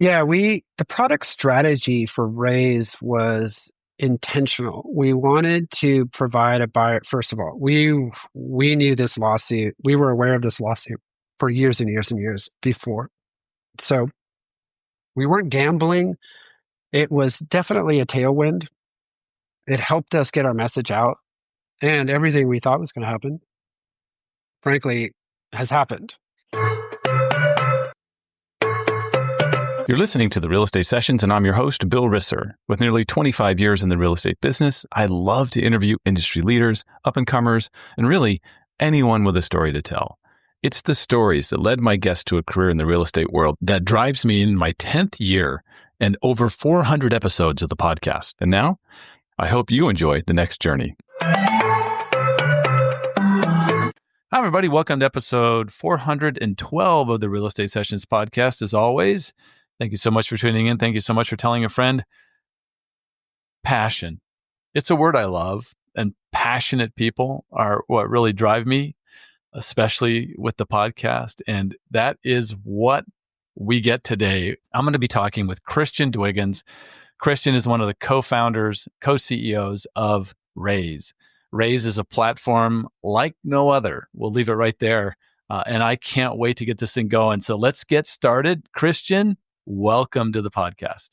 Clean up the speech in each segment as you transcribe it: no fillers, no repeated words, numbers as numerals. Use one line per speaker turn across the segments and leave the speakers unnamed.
Yeah, the product strategy for Rayse was intentional. We wanted to provide a buyer. First of all, we knew this lawsuit. We were aware of this lawsuit for years and years and years before. So we weren't gambling. It was definitely a tailwind. It helped us get our message out, and everything we thought was going to happen, frankly, has happened.
You're listening to the Real Estate Sessions, and I'm your host, Bill Risser. With nearly 25 years in the real estate business, I love to interview industry leaders, up-and-comers, and really anyone with a story to tell. It's the stories that led my guests to a career in the real estate world that drives me in my 10th year and over 400 episodes of the podcast. And now, I hope you enjoy the next journey. Hi, everybody. Welcome to episode 412 of the Real Estate Sessions podcast. As always, thank you so much for tuning in. Thank you so much for telling a friend. Passion. It's a word I love, and passionate people are what really drive me, especially with the podcast. And that is what we get today. I'm going to be talking with Christian Dwiggins. Christian is one of the co-founders, co-CEOs of Rayse. Rayse is a platform like no other. We'll leave it right there. And I can't wait to get this thing going. So let's get started. Christian, welcome to the podcast.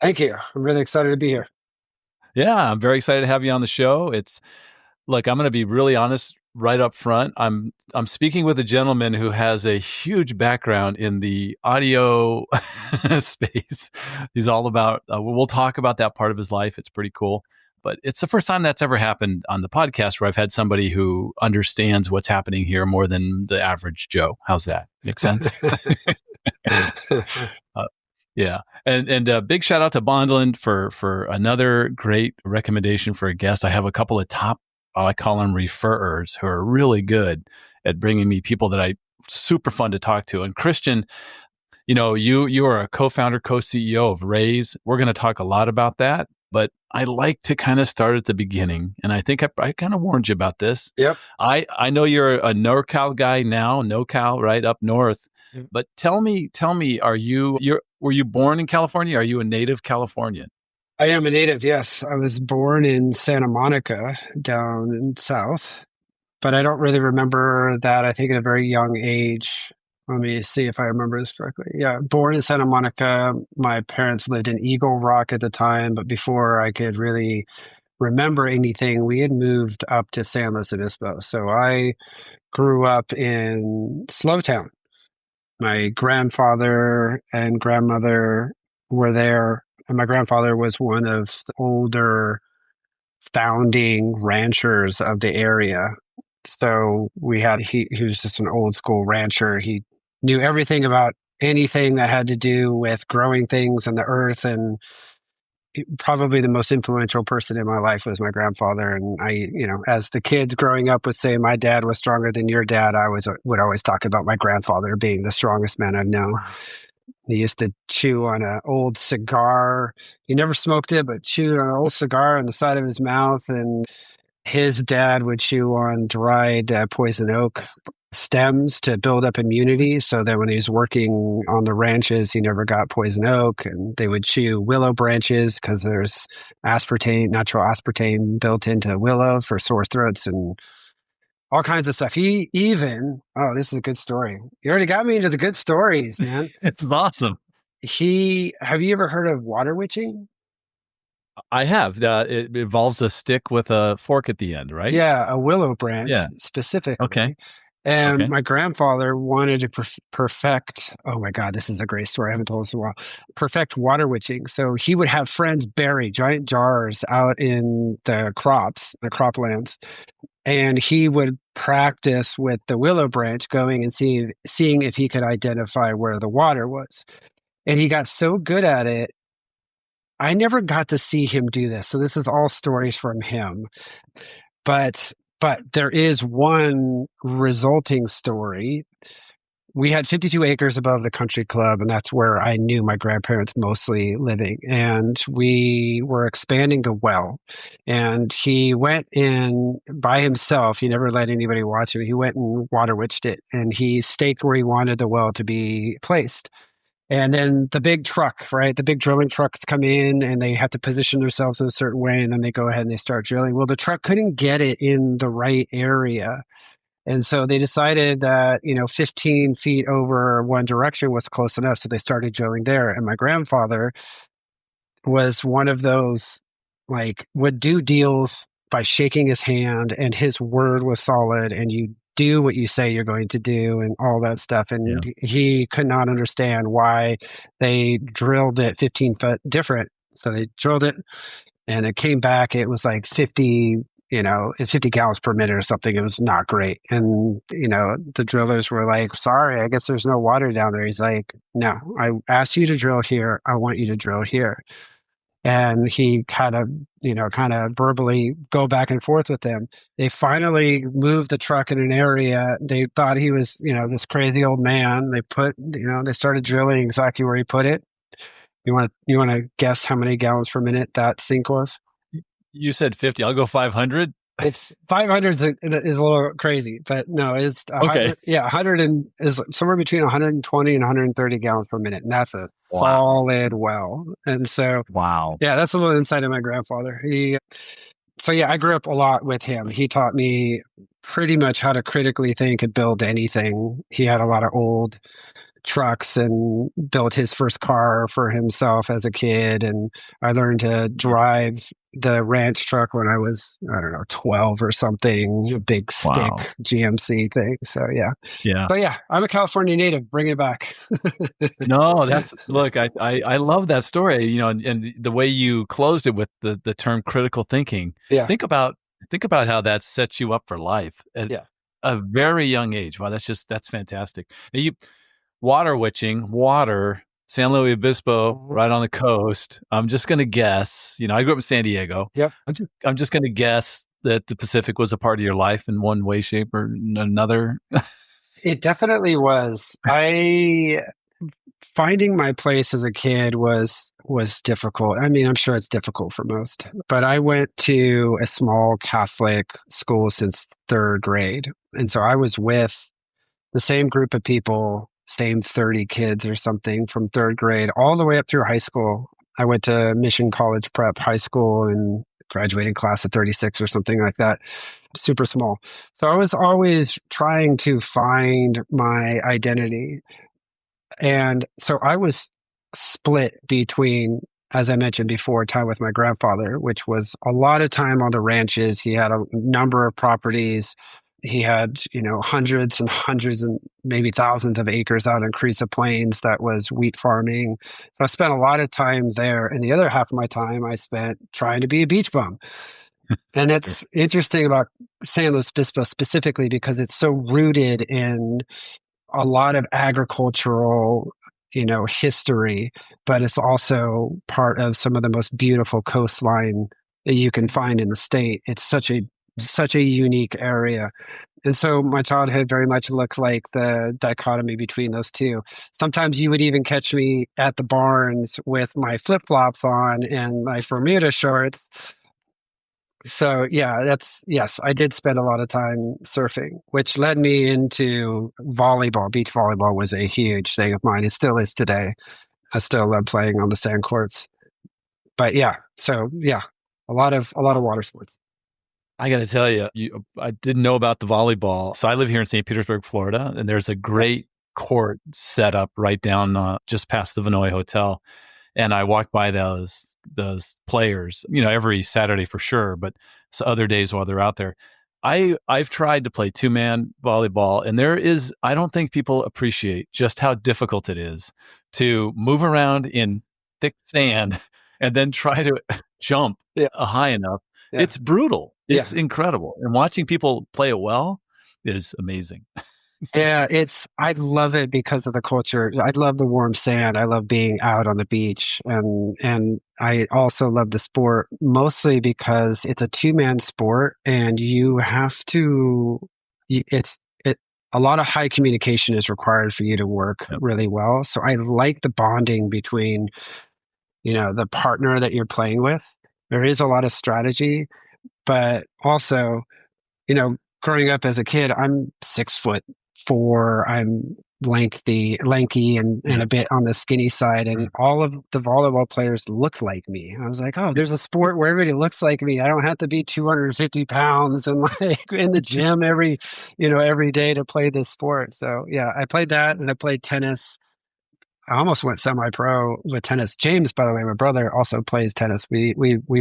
Thank you. I'm really excited to be here.
Yeah, I'm very excited to have you on the show. Look, I'm going to be really honest right up front. I'm speaking with a gentleman who has a huge background in the audio space. He's all about, we'll talk about that part of his life. It's pretty cool. But it's the first time that's ever happened on the podcast where I've had somebody who understands what's happening here more than the average Joe. How's that? Make sense? Yeah. And big shout out to Bondland for another great recommendation for a guest. I have a couple of top, I call them referrers, who are really good at bringing me people that I super fun to talk to. And Christian, you are a co-founder, co-CEO of Rayse. We're going to talk a lot about that. But I like to kind of start at the beginning. And I think I kind of warned you about this.
Yep.
I know you're a NorCal guy now, NoCal, right up north. Yep. But tell me, were you born in California? Are you a native Californian?
I am a native, yes. I was born in Santa Monica down in South, but I don't really remember that. I think at a very young age. Let me see if I remember this correctly. Yeah, born in Santa Monica. My parents lived in Eagle Rock at the time, but before I could really remember anything, we had moved up to San Luis Obispo. So I grew up in Slowtown. My grandfather and grandmother were there, and my grandfather was one of the older founding ranchers of the area. So he was just an old school rancher. He knew everything about anything that had to do with growing things in the earth. And probably the most influential person in my life was my grandfather. And I, as the kids growing up would say, my dad was stronger than your dad, I would always talk about my grandfather being the strongest man I've known. He used to chew on an old cigar. He never smoked it, but chewed on an old cigar on the side of his mouth. And his dad would chew on dried poison oak stems to build up immunity, so that when he was working on the ranches, he never got poison oak. And they would chew willow branches because there's natural aspartame built into willow for sore throats and all kinds of stuff. This is a good story. You already got me into the good stories, man.
It's awesome.
Have you ever heard of water witching?
I have. It involves a stick with a fork at the end, right?
Yeah, a willow branch specifically.
Okay.
And my grandfather wanted to perfect, oh my God, this is a great story. I haven't told this in a while. Perfect water witching. So he would have friends bury giant jars out in the croplands. And he would practice with the willow branch, going and seeing if he could identify where the water was. And he got so good at it, I never got to see him do this. So this is all stories from him. But there is one resulting story. We had 52 acres above the country club, and that's where I knew my grandparents mostly living. And we were expanding the well. And he went in by himself. He never let anybody watch it. He went and water witched it, and he staked where he wanted the well to be placed. And then the big truck, right? The big drilling trucks come in and they have to position themselves in a certain way, and then they go ahead and they start drilling. Well, the truck couldn't get it in the right area. And so they decided that, 15 feet over one direction was close enough. So they started drilling there. And my grandfather was one of those, like, would do deals by shaking his hand, and his word was solid, and you do what you say you're going to do and all that stuff.
Yeah.
And he could not understand why they drilled it 15 foot different. So they drilled it and it came back. It was like 50, 50 gallons per minute or something. It was not great. And, the drillers were like, sorry, I guess there's no water down there. He's like, no, I asked you to drill here. I want you to drill here. And he kind of verbally go back and forth with them. They finally moved the truck in an area. They thought he was, this crazy old man. They started drilling exactly where he put it. You want to guess how many gallons per minute that sink was?
You said 50. I'll go 500.
It's 500 is a little crazy, but no, it's
Okay.
100. Yeah, 100 is somewhere between 120 and 130 gallons per minute, and that's a
Wow.
solid well. And so,
Wow.
yeah, that's a little insight of my grandfather. So yeah, I grew up a lot with him. He taught me pretty much how to critically think and build anything. He had a lot of old trucks and built his first car for himself as a kid. And I learned to drive the ranch truck when I was, I don't know, 12 or something, a big stick
Wow.
GMC thing. So yeah.
Yeah.
So yeah, I'm a California native. Bring it back.
No, that's look, I love that story, and the way you closed it with the term critical thinking.
Yeah.
Think about how that sets you up for life at
Yeah.
a very young age. Wow, that's fantastic. Now water witching, water, San Luis Obispo, right on the coast. I'm just gonna guess, I grew up in San Diego.
Yep.
I'm just gonna guess that the Pacific was a part of your life in one way, shape, or another.
It definitely was. I finding my place as a kid was difficult. I mean, I'm sure it's difficult for most, but I went to a small Catholic school since third grade. And so I was with the same group of people, same 30 kids or something from third grade all the way up through high school. I went to Mission College Prep High School and graduating class of 36 or something like that. Super small. So I was always trying to find my identity. And so I was split between, as I mentioned before, time with my grandfather, which was a lot of time on the ranches. He had a number of properties. He had, hundreds and hundreds and maybe thousands of acres out in Crisa Plains that was wheat farming. So I spent a lot of time there. And the other half of my time I spent trying to be a beach bum. And it's interesting about San Luis Obispo specifically because it's so rooted in a lot of agricultural, history, but it's also part of some of the most beautiful coastline that you can find in the state. It's such a unique area. And so my childhood very much looked like the dichotomy between those two. Sometimes you would even catch me at the barns with my flip-flops on and my Bermuda shorts. So yeah, yes, I did spend a lot of time surfing, which led me into volleyball. Beach volleyball was a huge thing of mine. It still is today. I still love playing on the sand courts. But yeah, so yeah, a lot of water sports.
I got to tell you, I didn't know about the volleyball. So I live here in St. Petersburg, Florida, and there's a great court set up right down just past the Vinoy Hotel. And I walk by those players, every Saturday for sure, but so other days while they're out there. I've tried to play 2-man volleyball, and I don't think people appreciate just how difficult it is to move around in thick sand and then try to jump
Yeah,
high enough.
yeah,
It's brutal.
yeah.
It's incredible. And watching people play it well is amazing.
Yeah, I love it because of the culture. I love the warm sand. I love being out on the beach, and I also love the sport mostly because it's a two-man sport and you have to it's it a lot of high communication is required for you to work
Yep.
really well. So I like the bonding between, the partner that you're playing with. There is a lot of strategy, but also, growing up as a kid, I'm 6'4". I'm lanky and
Yeah.
a bit on the skinny side. And all of the volleyball players looked like me. I was like, oh, there's a sport where everybody looks like me. I don't have to be 250 pounds and like in the gym every day to play this sport. So yeah, I played that and I played tennis. I almost went semi-pro with tennis. James, by the way, my brother also plays tennis. We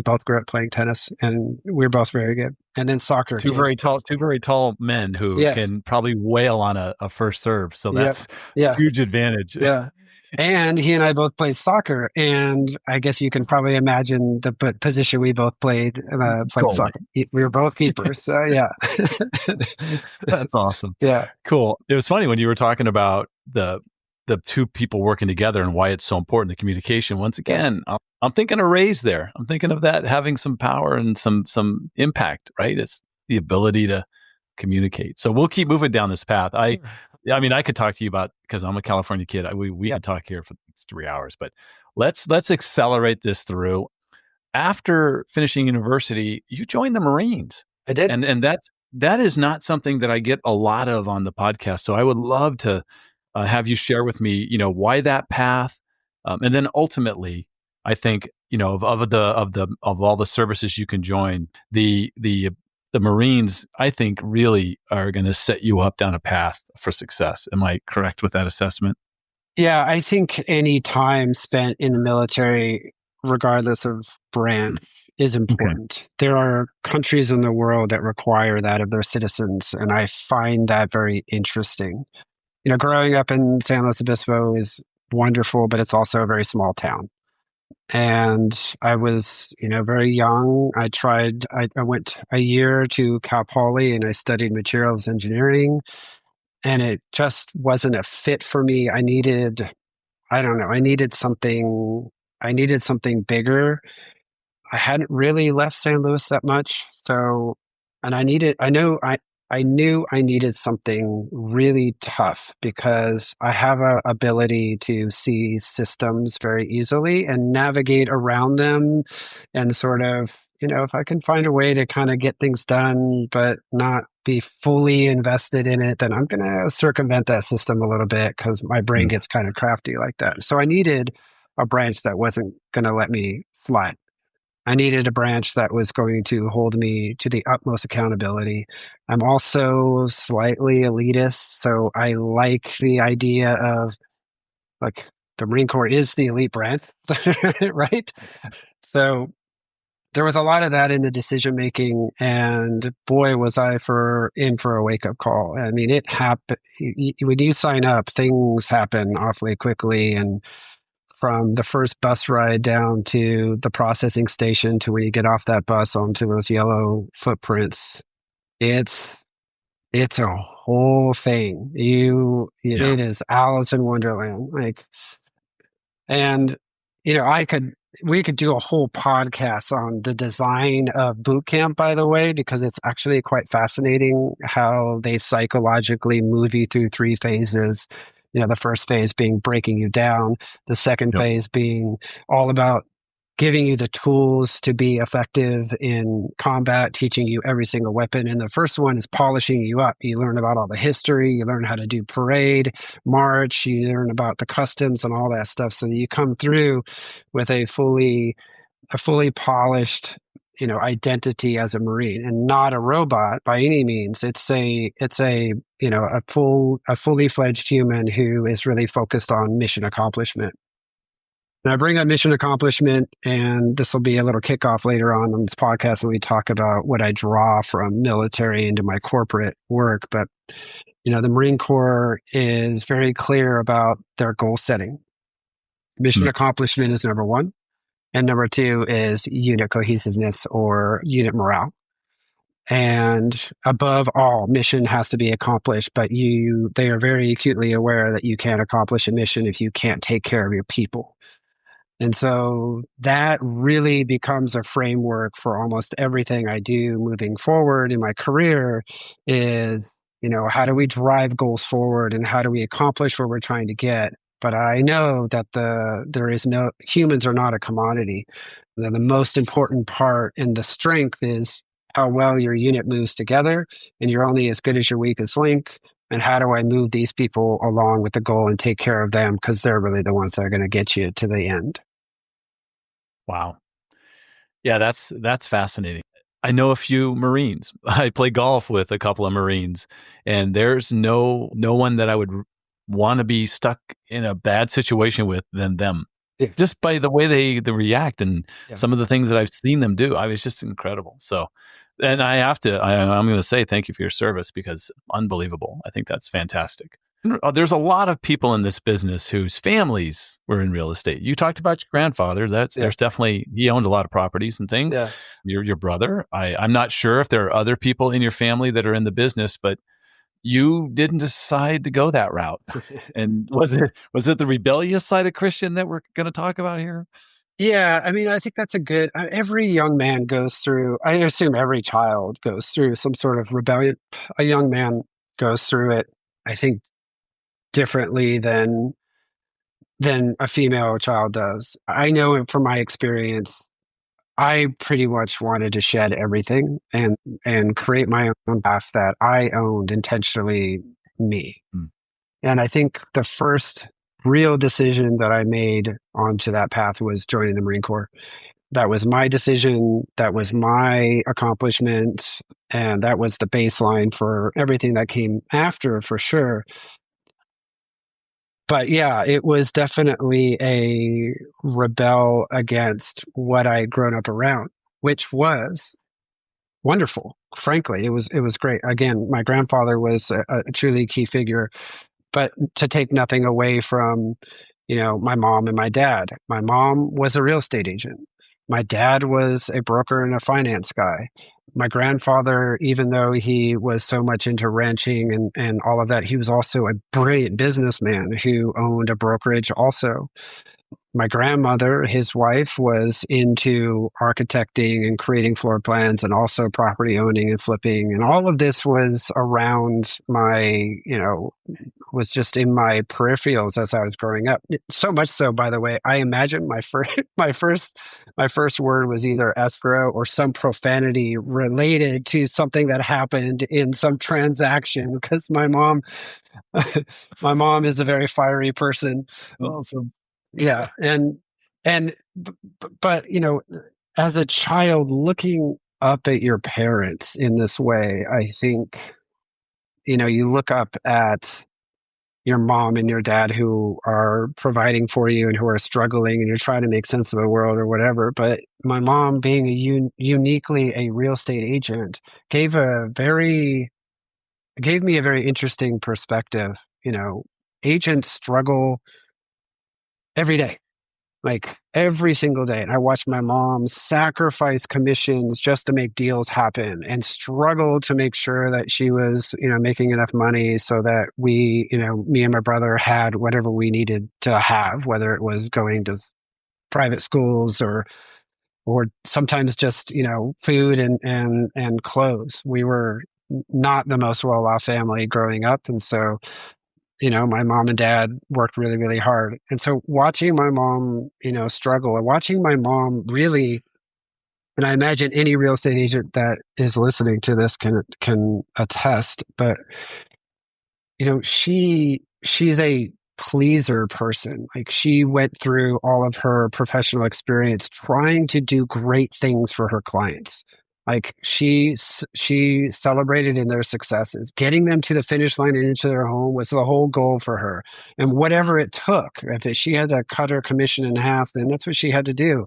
both grew up playing tennis, and we're both very good. And then soccer, James.
Two very tall men who
Yes.
can probably wail on a first serve. So
Yeah.
that's
Yeah.
huge advantage.
Yeah. And he and I both played soccer, and I guess you can probably imagine the position we both played
Goalie.
soccer. We were both keepers. So yeah.
That's awesome.
Yeah.
Cool. It was funny when you were talking about the two people working together and why it's so important, the communication. Once again, I'm thinking of Rayse there. I'm thinking of that having some power and some impact, right? It's the ability to communicate. So we'll keep moving down this path. I mean, I could talk to you about, because I'm a California kid. We could talk here for 3 hours, but let's accelerate this through. After finishing university, you joined the Marines.
I did.
And that is not something that I get a lot of on the podcast. So I would love to have you share with me, why that path, and then ultimately, I think, of all the services you can join, the Marines, I think, really are going to set you up down a path for success. Am I correct with that assessment?
Yeah, I think any time spent in the military, regardless of branch, is important. Okay. There are countries in the world that require that of their citizens, and I find that very interesting. Growing up in San Luis Obispo is wonderful, but it's also a very small town. And I was, very young. I went a year to Cal Poly and I studied materials engineering, and it just wasn't a fit for me. I needed something bigger. I hadn't really left San Luis that much. So, and I knew I needed something really tough because I have a ability to see systems very easily and navigate around them and sort of, if I can find a way to kind of get things done, but not be fully invested in it, then I'm going to circumvent that system a little bit because my brain gets kind of crafty like that. So I needed a branch that wasn't going to let me slide. I needed a branch that was going to hold me to the utmost accountability. I'm also slightly elitist, so I like the idea of, like, the Marine Corps is the elite branch, right? So there was a lot of that in the decision making, and boy, was I in for a wake up call. I mean, it happened when you sign up. Things happen awfully quickly, and from the first bus ride down to the processing station to when you get off that bus onto those yellow footprints, it's a whole thing. It is Alice in Wonderland. And we could do a whole podcast on the design of boot camp, by the way, because it's actually quite fascinating how they psychologically move you through 3 phases. The first phase being breaking you down, the second phase being all about giving you the tools to be effective in combat, teaching you every single weapon. And the first one is polishing you up. You learn about all the history, you learn how to do parade, march, you learn about the customs and all that stuff. So that you come through with a fully polished, identity as a Marine, and not a robot by any means. It's a fully fledged human who is really focused on mission accomplishment. And I bring up mission accomplishment, and this will be a little kickoff later on this podcast when we talk about what I draw from military into my corporate work. But, the Marine Corps is very clear about their goal setting. Mission accomplishment is number 1. And number 2 is unit cohesiveness or unit morale. And above all, mission has to be accomplished, but they are very acutely aware that you can't accomplish a mission if you can't take care of your people. And so that really becomes a framework for almost everything I do moving forward in my career is, how do we drive goals forward and how do we accomplish what we're trying to get? But I know that humans are not a commodity. The most important part in the strength is how well your unit moves together, and you're only as good as your weakest link. And how do I move these people along with the goal and take care of them? Because they're really the ones that are going to get you to the end.
Wow. Yeah, that's fascinating. I know a few Marines. I play golf with a couple of Marines, and there's no one that I would want to be stuck in a bad situation with than them.
Yeah.
Just by the way they react and
Yeah.
some of the things that I've seen them do, I was just incredible. So, and I'm going to say thank you for your service because unbelievable. I think that's fantastic. There's a lot of people in this business whose families were in real estate. You talked about your grandfather.
Yeah.
There's definitely he owned a lot of properties and things.
Yeah.
Your brother. I'm not sure if there are other people in your family that are in the business, but you didn't decide to go that route. And was it the rebellious side of Christian that we're going to talk about here?
Yeah, I mean, I think that's a good. Every young man goes through. I assume every child goes through some sort of rebellion. A young man goes through it, I think, differently than a female child does. I know from my experience, I pretty much wanted to shed everything and create my own path that I owned intentionally, me.
Mm.
And I think the first real decision that I made onto that path was joining the Marine Corps. That was my decision. That was my accomplishment. And that was the baseline for everything that came after, for sure. But yeah, it was definitely a rebel against what I had grown up around, which was wonderful. Frankly, it was great. Again, my grandfather was a truly key figure, but to take nothing away from, my mom and my dad. My mom was a real estate agent. My dad was a broker and a finance guy. My grandfather, even though he was so much into ranching and all of that, he was also a brilliant businessman who owned a brokerage also. My grandmother, his wife, was into architecting and creating floor plans and also property owning and flipping. And all of this was around was just in my peripherals as I was growing up. So much so, by the way, I imagine my first my first word was either escrow or some profanity related to something that happened in some transaction because my mom is a very fiery person.
Awesome.
Yeah, and but as a child looking up at your parents in this way, I think you look up at your mom and your dad who are providing for you and who are struggling and you're trying to make sense of the world or whatever. But my mom being uniquely a real estate agent gave me a very interesting perspective. Agents struggle every day, like every single day. And I watched my mom sacrifice commissions just to make deals happen and struggle to make sure that she was, making enough money so that we, me and my brother had whatever we needed to have, whether it was going to private schools or sometimes just, food and clothes. We were not the most well-off family growing up. And so my mom and dad worked really, really hard. And so watching my mom, struggle and watching my mom really, and I imagine any real estate agent that is listening to this can attest, but she's a pleaser person. Like she went through all of her professional experience trying to do great things for her clients. Like she celebrated in their successes. Getting them to the finish line and into their home was the whole goal for her. And whatever it took, if she had to cut her commission in half, then that's what she had to do.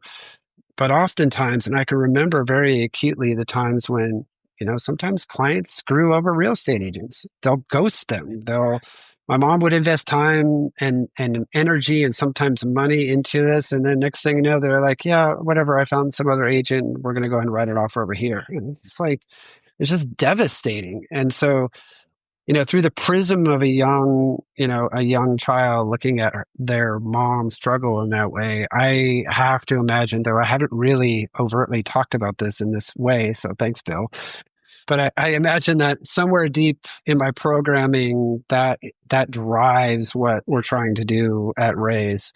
But oftentimes, and I can remember very acutely the times when, sometimes clients screw over real estate agents. They'll ghost them. My mom would invest time and energy and sometimes money into this. And then next thing you know, they're like, yeah, whatever. I found some other agent. We're going to go ahead and write it off over here. And it's just devastating. And so, through the prism of a young child looking at their mom struggle in that way, I have to imagine, though I haven't really overtly talked about this in this way, so thanks, Bill. But I imagine that somewhere deep in my programming, that drives what we're trying to do at Rayse.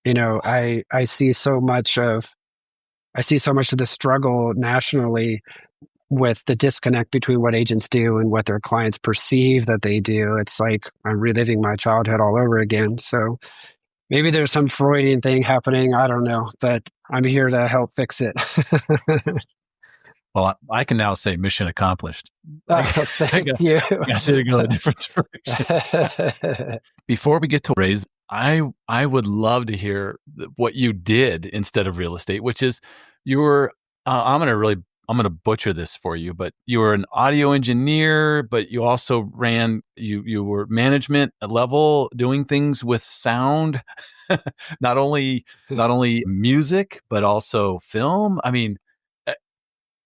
I see so much of the struggle nationally with the disconnect between what agents do and what their clients perceive that they do. It's like I'm reliving my childhood all over again. So maybe there's some Freudian thing happening. I don't know, but I'm here to help fix it.
Well, I can now say mission accomplished. I,
Oh,
I
thank
got,
you.
got you to go a different direction. Before we get to Rayse, I would love to hear what you did instead of real estate, which is you were, I'm going to butcher this for you, but you were an audio engineer, but you also you were management level doing things with sound, not only, not only music, but also film. I mean,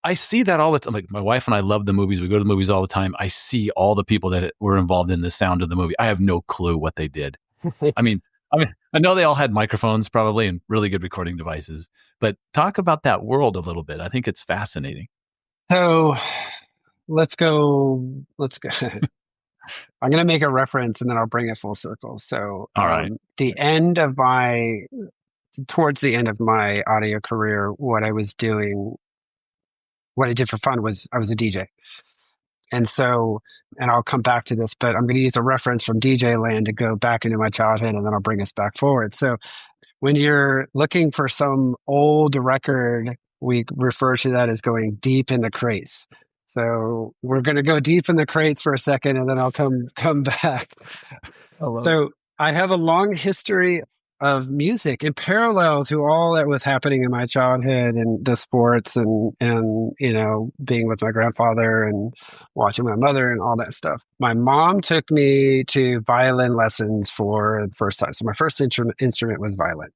I see that all the time. Like my wife and I love the movies. We go to the movies all the time. I see all the people that were involved in the sound of the movie. I have no clue what they did. I mean, I know they all had microphones probably and really good recording devices, but talk about that world a little bit. I think it's fascinating.
So let's go. Let's go. I'm going to make a reference and then I'll bring it full circle. So,
All right.
towards the end of my audio career, what I was doing, what I did for fun was I was a DJ. And so, and I'll come back to this, but I'm going to use a reference from DJ land to go back into my childhood and then I'll bring us back forward. So, when you're looking for some old record, we refer to that as going deep in the crates. So we're going to go deep in the crates for a second, and then I'll come back. So I have a long history of music in parallel to all that was happening in my childhood and the sports and being with my grandfather and watching my mother and all that stuff. My mom took me to violin lessons for the first time. So my first instrument was violin.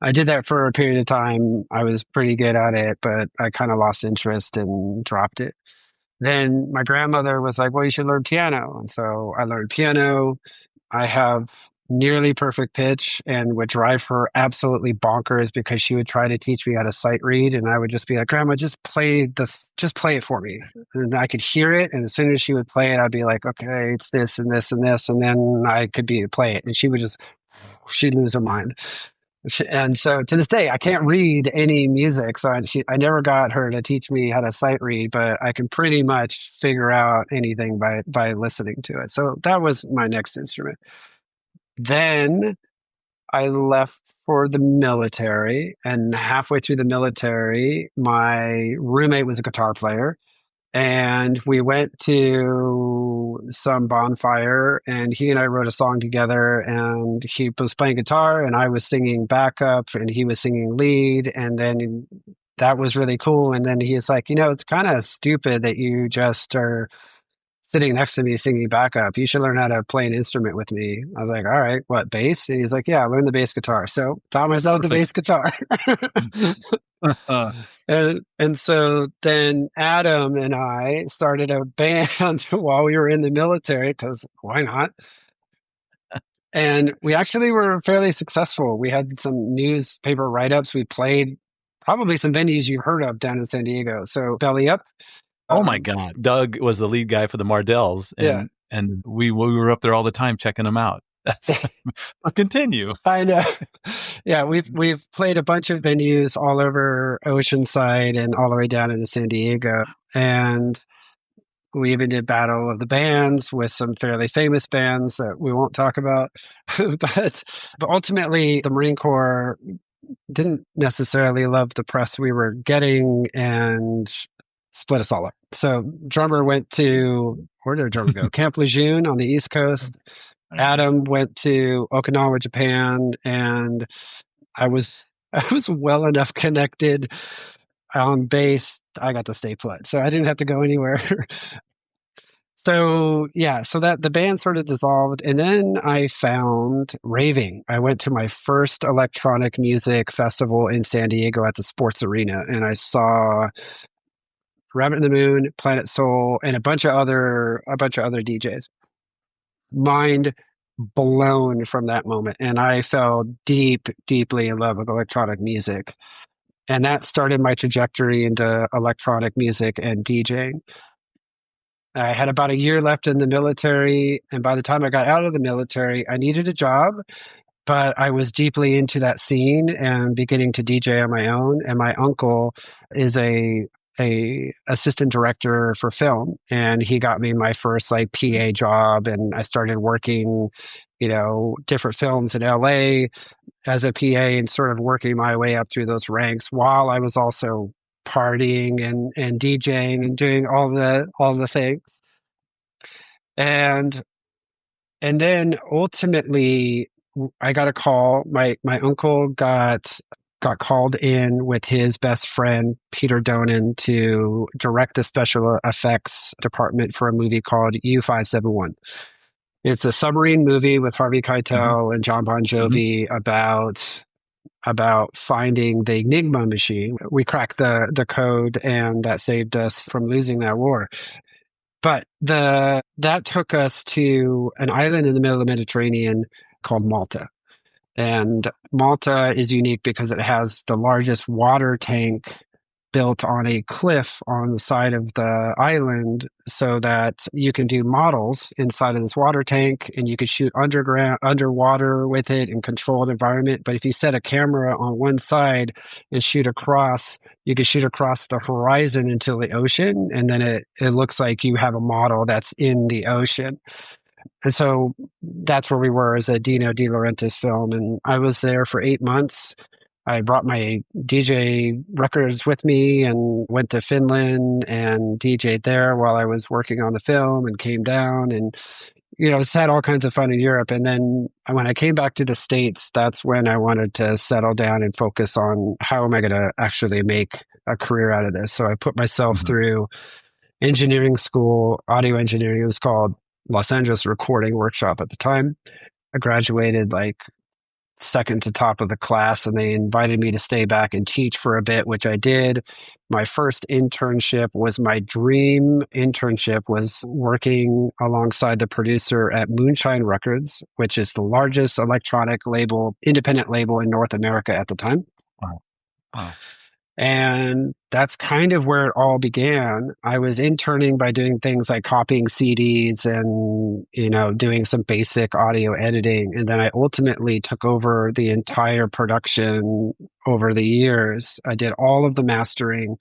I did that for a period of time. I was pretty good at it, but I kind of lost interest and dropped it. Then my grandmother was like, well, you should learn piano. And so I learned piano. I have nearly perfect pitch and would drive her absolutely bonkers because she would try to teach me how to sight read. And I would just be like, Grandma, just play it for me. And I could hear it. And as soon as she would play it, I'd be like, okay, it's this and this and this. And then I could play it. And she'd lose her mind. And so to this day, I can't read any music. So I never got her to teach me how to sight read, but I can pretty much figure out anything by listening to it. So that was my next instrument. Then I left for the military, and halfway through the military, my roommate was a guitar player. And we went to some bonfire and he and I wrote a song together and he was playing guitar and I was singing backup and he was singing lead. And then that was really cool. And then he's like, it's kind of stupid that you just are sitting next to me singing backup. You should learn how to play an instrument with me. I was like, all right, what, bass? And he's like, yeah, learn the bass guitar. So taught myself the bass guitar. And so then Adam and I started a band while we were in the military, because why not? And we actually were fairly successful. We had some newspaper write-ups. We played probably some venues you've heard of down in San Diego. So Belly Up.
Oh my God. Doug was the lead guy for the Mardells and we were up there all the time checking them out. That's I'll continue.
I know. Yeah, we've played a bunch of venues all over Oceanside and all the way down into San Diego. And we even did Battle of the Bands with some fairly famous bands that we won't talk about. but ultimately, the Marine Corps didn't necessarily love the press we were getting and split us all up. So drummer went to, where did drummer go? Camp Lejeune on the East Coast. Adam went to Okinawa, Japan, and I was well enough connected on bass. I got to stay put, so I didn't have to go anywhere. So that the band sort of dissolved, and then I found raving. I went to my first electronic music festival in San Diego at the Sports Arena, and I saw Rabbit in the Moon, Planet Soul, and a bunch of other DJs. Mind blown from that moment, and I fell deeply in love with electronic music, and that started my trajectory into electronic music and DJing. I had about a year left in the military, and by the time I got out of the military, I needed a job, but I was deeply into that scene and beginning to DJ on my own. And my uncle is a a assistant director for film, and he got me my first like PA job, and I started working, different films in LA as a PA and sort of working my way up through those ranks while I was also partying and DJing and doing all the things. And and then ultimately I got a call. My uncle got called in with his best friend Peter Donen to direct the special effects department for a movie called U-571. It's a submarine movie with Harvey
Mhm.
Keitel and John Bon
Mhm.
Jovi about finding the Enigma machine. We cracked the code, and that saved us from losing that war. But that took us to an island in the middle of the Mediterranean called Malta. And Malta is unique because it has the largest water tank built on a cliff on the side of the island so that you can do models inside of this water tank and you can shoot underwater with it in controlled environment. But if you set a camera on one side and shoot across, you can shoot across the horizon into the ocean, and then it looks like you have a model that's in the ocean. And so that's where we were as a Dino De Laurentiis film. And I was there for 8 months. I brought my DJ records with me and went to Finland and DJ'd there while I was working on the film and came down and, just had all kinds of fun in Europe. And then when I came back to the States, that's when I wanted to settle down and focus on how am I going to actually make a career out of this. So I put myself
Mhm.
through engineering school, audio engineering. It was called Los Angeles Recording Workshop at the time. I graduated like second to top of the class, and they invited me to stay back and teach for a bit, which I did. My first internship was my dream internship was working alongside the producer at Moonshine Records, which is the largest electronic label, independent label in North America at the time.
Wow. Wow.
And that's kind of where it all began. I was interning by doing things like copying CDs and, doing some basic audio editing. And then I ultimately took over the entire production over the years. I did all of the mastering,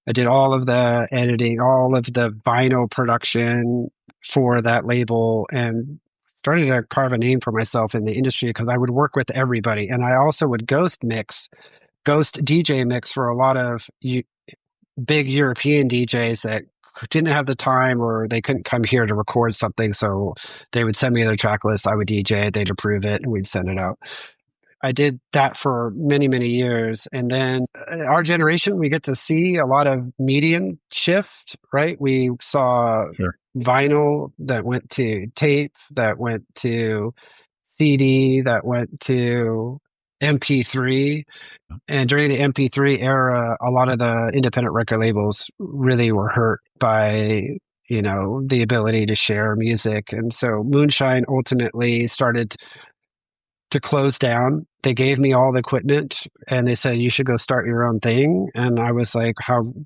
I did all of the editing, all of the vinyl production for that label, and started to carve a name for myself in the industry because I would work with everybody. And I also would ghost DJ mix for a lot of big European DJs that didn't have the time or they couldn't come here to record something. So they would send me their track list. I would DJ it, they'd approve it, and we'd send it out. I did that for many, many years. And then our generation, we get to see a lot of medium shift, right? We saw
Sure.
vinyl that went to tape, that went to CD, that went to MP3. And during the MP3 era, a lot of the independent record labels really were hurt by, the ability to share music. And so Moonshine ultimately started to close down. They gave me all the equipment and they said, you should go start your own thing. And I was like,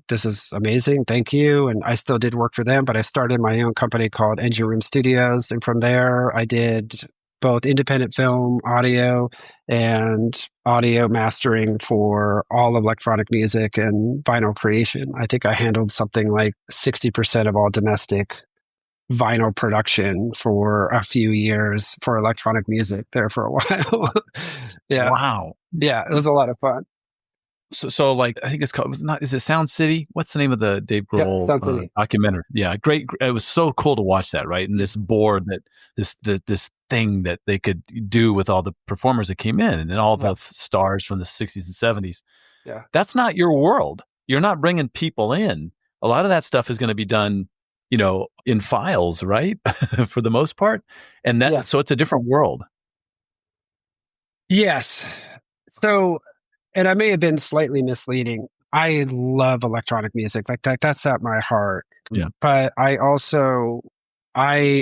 this is amazing. Thank you. And I still did work for them, but I started my own company called Engine Room Studios. And from there, I did both independent film, audio, and audio mastering for all electronic music and vinyl creation. I think I handled something like 60% of all domestic vinyl production for a few years for electronic music there for a while. Yeah.
Wow.
Yeah. It was a lot of fun.
So like I think it's called. Is it Sound City? What's the name of the Dave
Yep.
Grohl
Something.
documentary? Yeah, great. It was so cool to watch that. Right, and this board that this thing that they could do with all the performers that came in and all
Yeah.
the stars from the 60s and 70s.
Yeah.
That's not your world. You're not bringing people in. A lot of that stuff is going to be done, in files, right? For the most part, and
Yeah.
so it's a different world.
Yes. So, and I may have been slightly misleading. I love electronic music. Like that's at my heart.
Yeah.
But I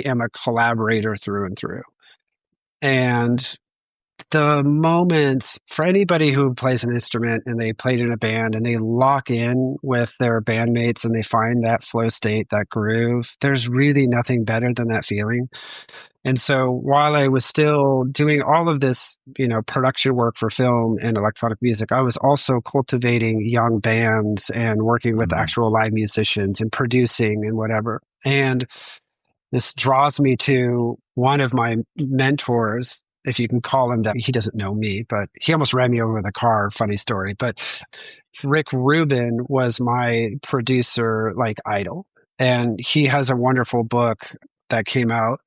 am a collaborator through and through. And the moments for anybody who plays an instrument and they played in a band and they lock in with their bandmates and they find that flow state, that groove, there's really nothing better than that feeling. And so while I was still doing all of this, production work for film and electronic music, I was also cultivating young bands and working with
Mm.
actual live musicians and producing and whatever. And this draws me to one of my mentors, if you can call him that. He doesn't know me, but he almost ran me over with a car. Funny story. But Rick Rubin was my producer, like idol. And he has a wonderful book that came out,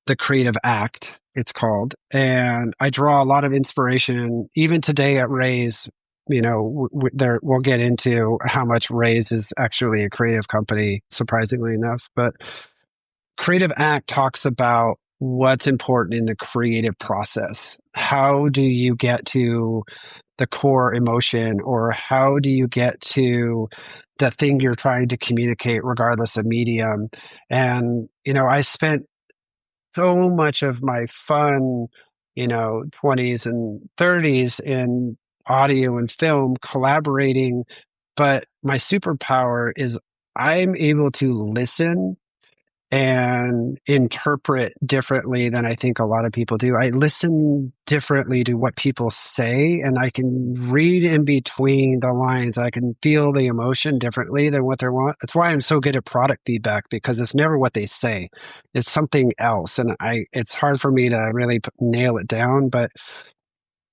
The Creative Act, it's called. And I draw a lot of inspiration, even today at Rayse. We'll get into how much Rayse is actually a creative company, surprisingly enough. But Creative Act talks about what's important in the creative process. How do you get to the core emotion, or how do you get to the thing you're trying to communicate, regardless of medium? And, I spent so much of my fun, 20s and 30s in audio and film collaborating. But my superpower is I'm able to listen and interpret differently than I think a lot of people do. I listen differently to what people say, and I can read in between the lines. I can feel the emotion differently than what they want. That's why I'm so good at product feedback, because it's never what they say. It's something else. And it's hard for me to really nail it down, but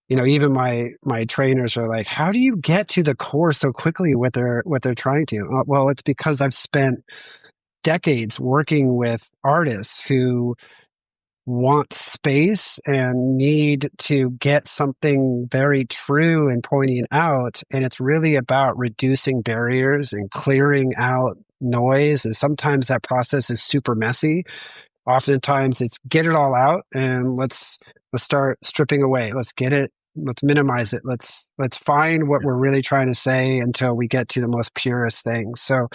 even my trainers are like, how do you get to the core so quickly what they're trying to? Well, it's because I've spent decades working with artists who want space and need to get something very true and pointing out. And it's really about reducing barriers and clearing out noise. And sometimes that process is super messy. Oftentimes it's get it all out and let's start stripping away. Let's get it. Let's minimize it. Let's find what we're really trying to say until we get to the most purest thing. So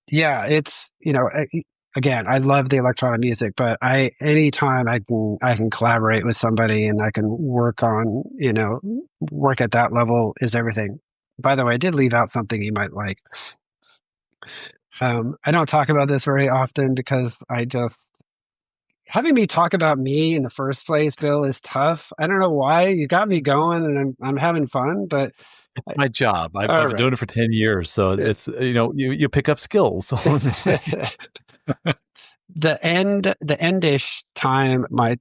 yeah, it's, again, I love the electronic music, but anytime I can collaborate with somebody and I can work on, work at that level is everything. By the way, I did leave out something you might like. I don't talk about this very often because having me talk about me in the first place, Bill, is tough. I don't know why. You got me going and I'm having fun, but
My job. I've
all
been
right.
doing it for 10 years. So it's, you pick up skills.
The endish time, my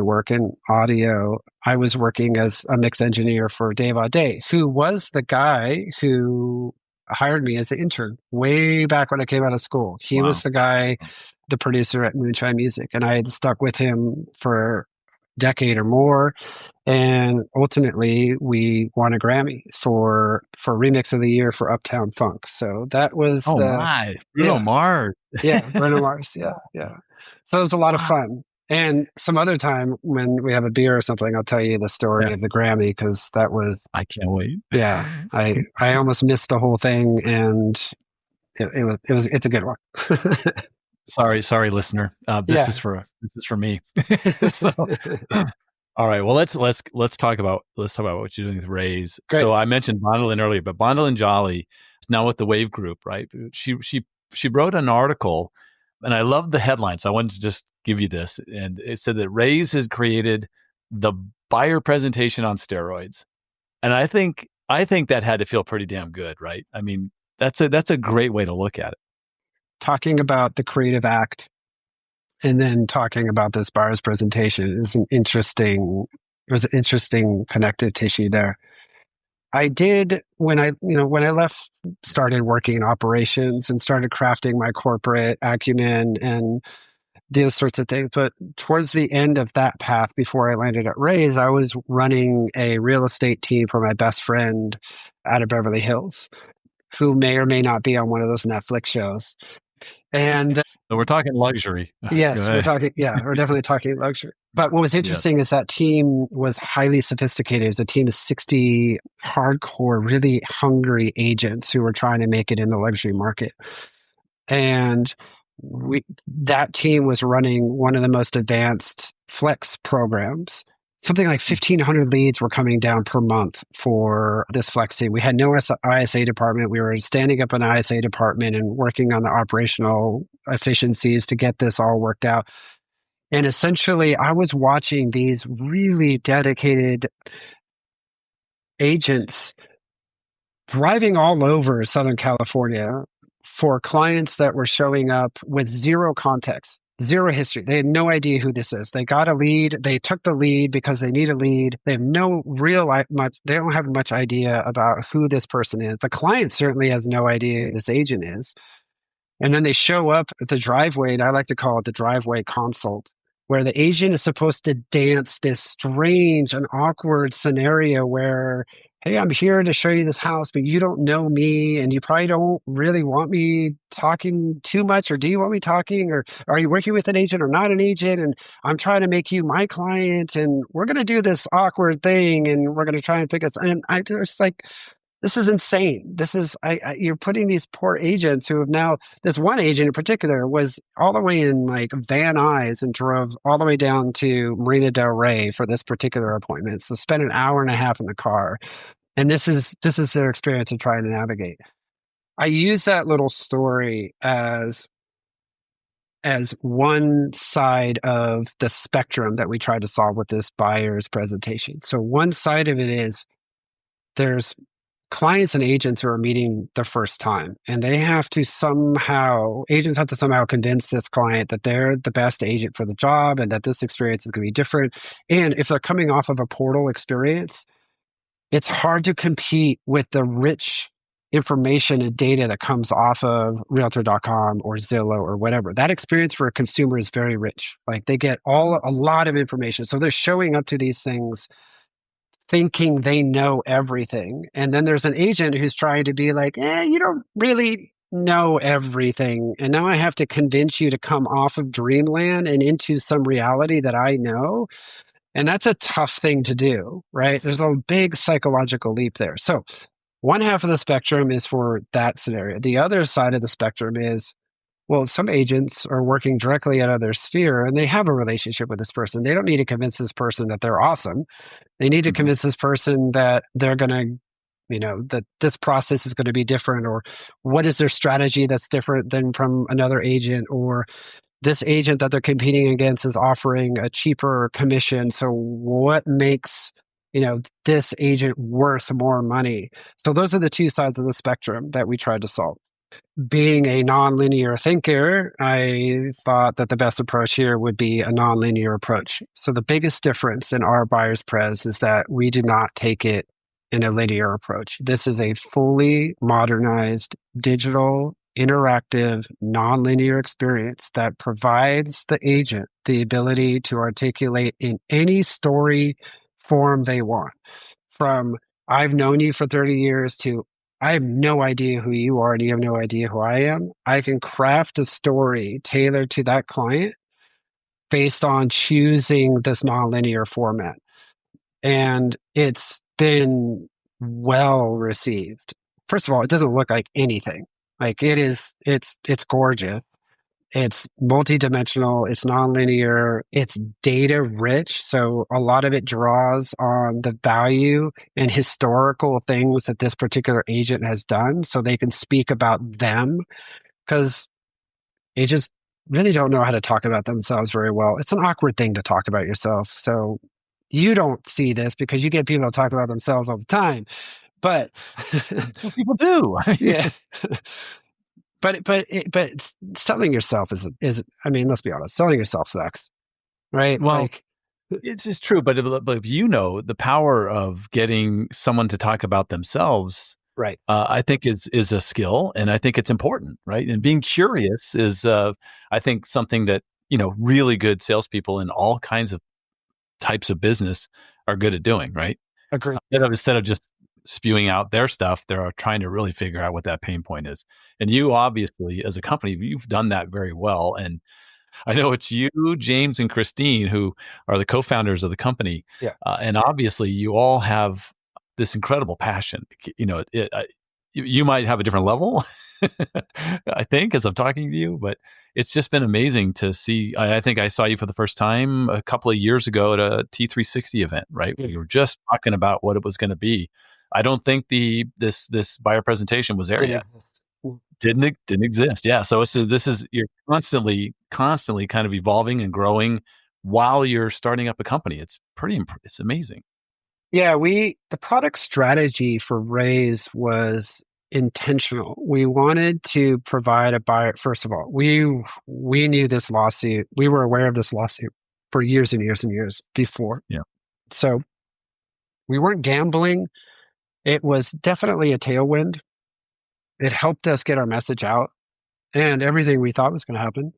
work in audio, I was working as a mix engineer for Dave Audet, who was the guy who hired me as an intern way back when I came out of school. He was
Wow.
the guy, the producer at Moonshine Music, and I had stuck with him for a decade or more. And ultimately, we won a Grammy for Remix of the Year for Uptown Funk. So that was
Oh my, Bruno
yeah.
Mars.
Yeah, Bruno Mars. Yeah, yeah. So it was a lot of
Wow.
fun. And some other time when we have a beer or something, I'll tell you the story
Yes,
of the Grammy, because that was,
I can't wait.
yeah. I almost missed the whole thing, and it's a good one.
Sorry, listener. This
Yeah.
is for me. So, all right. Well, let's talk about what you're doing with Rayse.
Great.
So I mentioned Bondolin earlier, but Bondolin Jolly is now with the Wave Group, right? She wrote an article, and I love the headline. So I wanted to just give you this, and it said that Rayse has created the buyer presentation on steroids, and I think that had to feel pretty damn good, right? I mean, that's a great way to look at it.
Talking about the creative act and then talking about this buyer's presentation is there's an interesting connective tissue there. I did when I left, started working in operations and started crafting my corporate acumen and those sorts of things. But towards the end of that path, before I landed at Ray's, I was running a real estate team for my best friend out of Beverly Hills, who may or may not be on one of those Netflix shows. And
So we're talking luxury. Go
yes,
ahead.
we're definitely talking luxury. But what was
Yes.
interesting is that team was highly sophisticated. It was a team of 60 hardcore, really hungry agents who were trying to make it in the luxury market. And that team was running one of the most advanced flex programs. Something like 1,500 leads were coming down per month for this flex team. We had no ISA department. We were standing up an ISA department and working on the operational efficiencies to get this all worked out. And essentially, I was watching these really dedicated agents driving all over Southern California for clients that were showing up with zero context, zero history. They had no idea who this is. They got a lead. They took the lead because they need a lead. They have no real much. They don't have much idea about who this person is. The client certainly has no idea who this agent is. And then they show up at the driveway, and I like to call it the driveway consult, where the agent is supposed to dance this strange and awkward scenario where, hey, I'm here to show you this house, but you don't know me, and you probably don't really want me talking too much, or do you want me talking, or are you working with an agent or not an agent? And I'm trying to make you my client, and we're going to do this awkward thing, and we're going to try and figure it out. And I just like, this is insane. This is you're putting these poor agents who have now. This one agent in particular was all the way in like Van Nuys and drove all the way down to Marina Del Rey for this particular appointment. So spent an hour and a half in the car, and this is their experience of trying to navigate. I use that little story as one side of the spectrum that we try to solve with this buyer's presentation. So one side of it is there's clients and agents who are meeting the first time, and agents have to somehow convince this client that they're the best agent for the job and that this experience is going to be different. And if they're coming off of a portal experience, it's hard to compete with the rich information and data that comes off of realtor.com or Zillow or whatever. That experience for a consumer is very rich. Like they get a lot of information. So they're showing up to these things thinking they know everything. And then there's an agent who's trying to be like, you don't really know everything. And now I have to convince you to come off of dreamland and into some reality that I know. And that's a tough thing to do, right? There's a big psychological leap there. So one half of the spectrum is for that scenario. The other side of the spectrum is, well, some agents are working directly out of their sphere and they have a relationship with this person. They don't need to convince this person that they're awesome. They need to convince this person that they're going to, that this process is going to be different, or what is their strategy that's different than from another agent, or this agent that they're competing against is offering a cheaper commission. So what makes, this agent worth more money? So those are the two sides of the spectrum that we tried to solve. Being a nonlinear thinker, I thought that the best approach here would be a nonlinear approach. So the biggest difference in our buyer's pres is that we do not take it in a linear approach. This is a fully modernized, digital, interactive, nonlinear experience that provides the agent the ability to articulate in any story form they want. From I've known you for 30 years to I have no idea who you are and you have no idea who I am. I can craft a story tailored to that client based on choosing this nonlinear format. And it's been well received. First of all, it doesn't look like anything. Like it's gorgeous. It's multidimensional, it's nonlinear, it's data rich. So a lot of it draws on the value and historical things that this particular agent has done so they can speak about them, because agents really don't know how to talk about themselves very well. It's an awkward thing to talk about yourself. So you don't see this because you get people to talk about themselves all the time. But
that's what people do.
Yeah. But selling yourself is I mean, let's be honest, selling yourself sucks, right?
Well,
like
it's just true, but if the power of getting someone to talk about themselves,
right,
I think is a skill, and I think it's important, right? And being curious is, I think, something that really good salespeople in all kinds of types of business are good at doing, right?
agree.
Instead of just spewing out their stuff, they're trying to really figure out what that pain point is. And you obviously, as a company, you've done that very well. And I know it's you, James, and Christine, who are the co-founders of the company.
Yeah.
And obviously, you all have this incredible passion. you might have a different level, I think, as I'm talking to you, but it's just been amazing to see. I think I saw you for the first time a couple of years ago at a T360 event, right?
Yeah.
We were just talking about what it was going to be. I don't think this buyer presentation was there
Didn't
yet.
exist.
Didn't exist. Yeah. So this is you're constantly kind of evolving and growing while you're starting up a company. It's it's amazing.
Yeah, the product strategy for Rayse was intentional. We wanted to provide a buyer. First of all, we knew this lawsuit. We were aware of this lawsuit for years and years and years before.
Yeah.
So we weren't gambling. It was definitely a tailwind. It helped us get our message out, and everything we thought was going to happen,